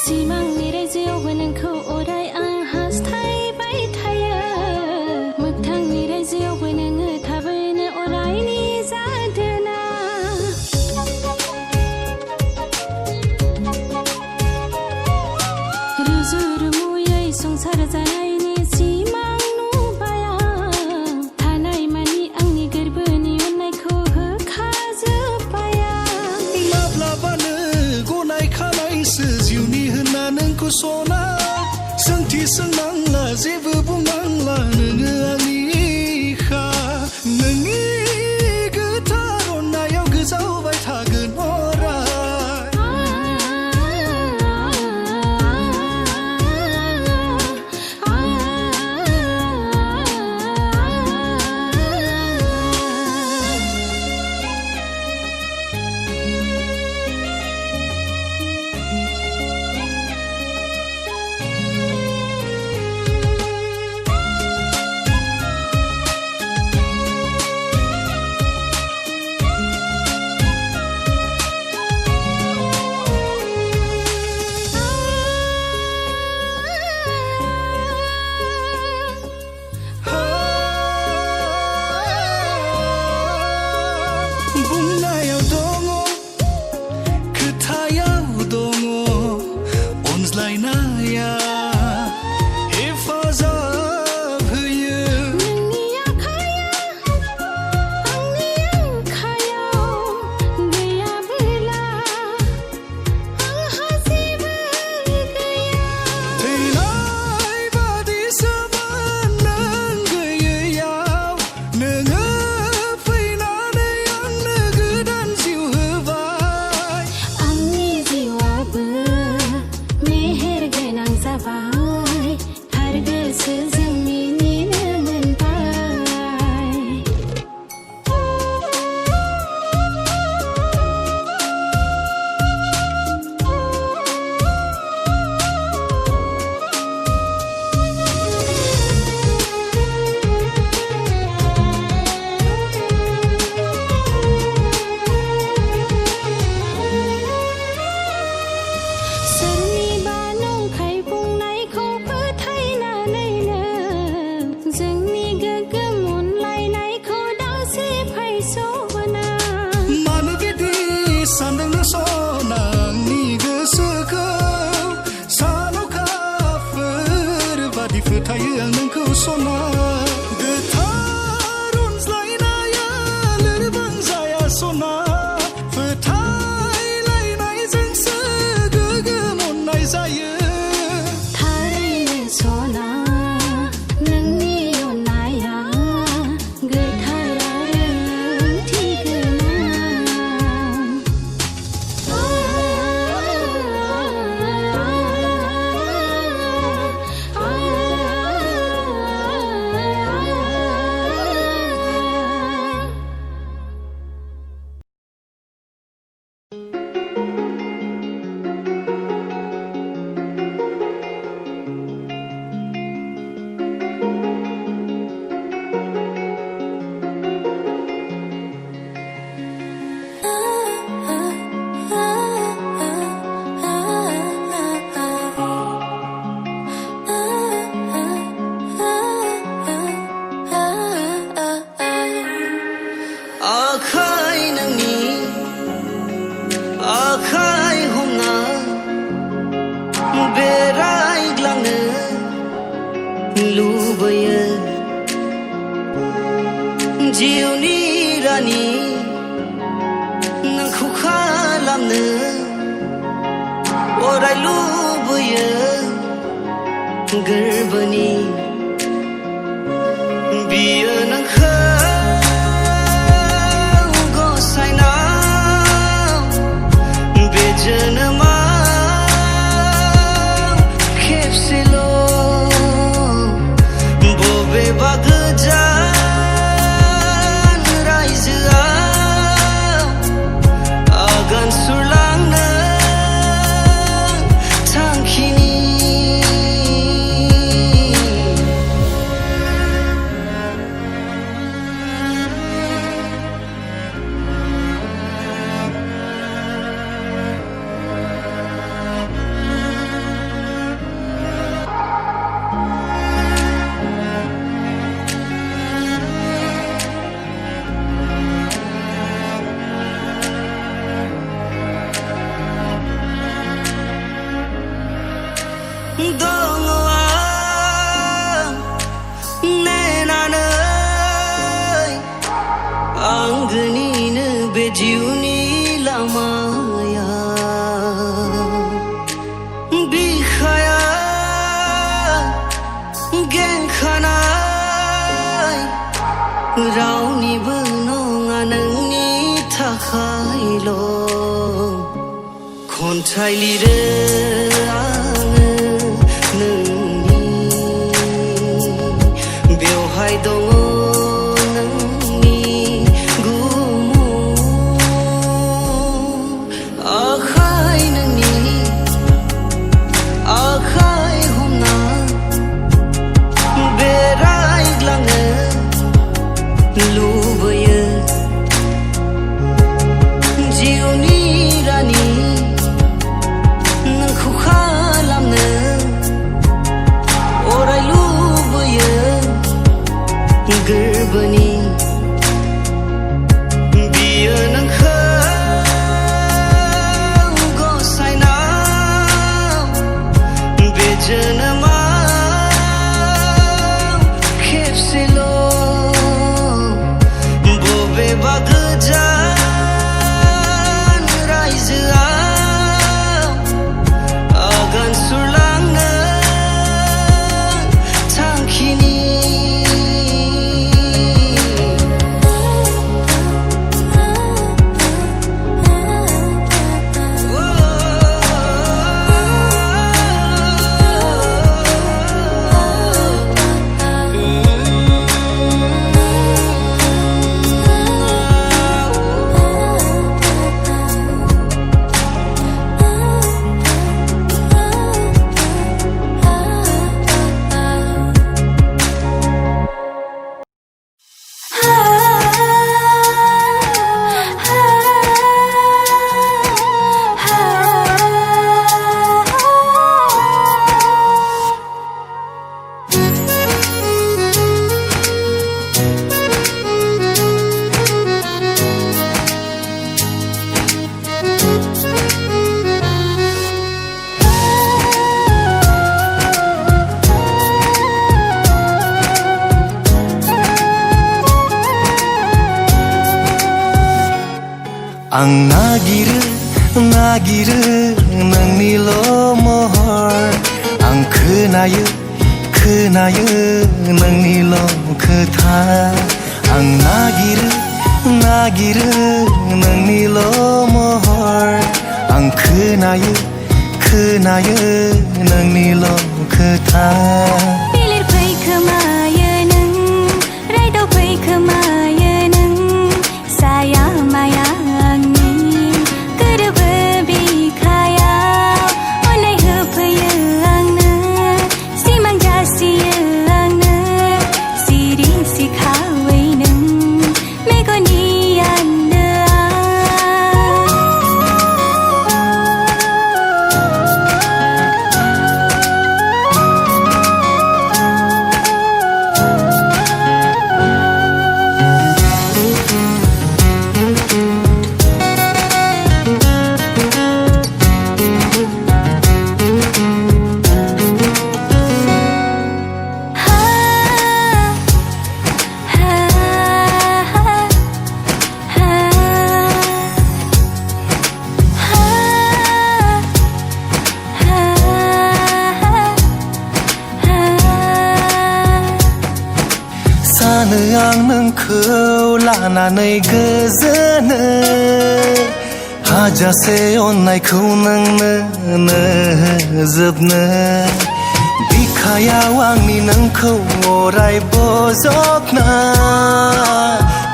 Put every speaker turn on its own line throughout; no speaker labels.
सिमांनि रायजोआवबो नोंखौ अराय आं हास्थायबाय थायो मोगथांनि रायजोआवबो नोङो थाबैनो अरायनि जादोना रुजु रुमुयै संसार जानायनि सिमां नुबाय आं थानाय मानि आंनि गोरबोनि अननायखौ होखाजोब्बाय आं
माब्लाबानो गनायखानायसो जिउनि होनना नोंखौ सना सोंथि सोंनांला जेबो बुंनांला नोङो आंनिखा नोंनि गोथार अननायाव गोजावबाय थागोन बुंनायाव दङ खोथायाव दङ अनज्लायनाया हेफाजाब होयो
नोंनि आखाया आंनि आखायाव गैयाबोला आंहा जेबो गैया
थैनाय बादिसोमोन नों गैयैयाव नोङो फैनानै आंनो गोदान जिउ होबाय
आंनि जिउआबो मेहेर गोनां जाबाय थार गोसोजों मिनिनो मोनबाय सोरनिबा नंखाय बुंनायखौ फोथायनानैनो जोंनि गोग्गोम अनलायनायखौ दावसे फायस'ना
मानो बिदि सानदोंनो सना आंनि गोसोखौ सान अखाफोर बादि फोथायो आं नोंखौ सना गोथार अनज्लायनाया लोरबां जाया सना फोथायलायनायजोंसो गोग्गोम अननाय जायो
थारैनो सना नोंनि अननाया गोथार आरो ओंथि
आखाइ नोंनि आखाइ हमना बेरायग्लांनो लुबैयो जिउनि रानि नोंखौ खालामनो अराय लुबैयो गोरबोनि बियो नोंखौ जोनोमाव खेबसेल' बबेबा गोजान रायजोआव आगान सुरलांनो थांखिनि दङ आं नेनानै आंगोनिनो बे जिउनि लामाया बिखाया गेंखानाय रावनिबो नङा नोंनि थाखायल' खन्थाइ लिरो आङो नोंनि बेवहाय दङ नोंनि गुमुर आखाइ नोंनि आखाइ हमना बेरायग्लांनो लुबैयो जिउनि रानि नोंखौ खालामनो अराय लुबैयो गोरबोनि बियो नोंखौ गसाइनाव बे जोनोमाव खेबसेल' बबेबा गोजान रायजोआव आगान सुरलांनो थांखिनि
आं नागिरो नागिरो नोंनिल' महर आं खोनायो खोनायो नोंनिल' खोथा आं नागिरो नागिरो नोंनिल' महर आं खोनायो खोनायो नोंनिल' खोथा
बिलिरफै खोमायो नों रायदावफै खोमायो नों साया माया आंनि गोरोबो बिखायाव अननाय होफैयो आंनो सिमां जासियो आंनो सिरि सिखावै नों मेगननि
सानो आं नोंखौ लानानै गोजोनो हाजासे अननायखौ नोंनो जोबनो बिखायाव आंनि नोंखौ अराय बजबना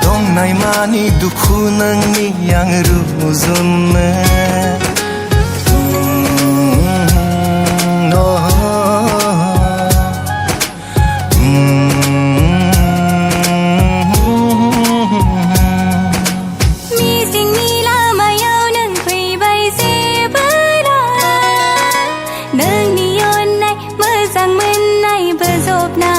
दंनाय मानि दुखु नोंनि आं रुजुनो
नोंनि अननाय मोजां मोननाय बोजबना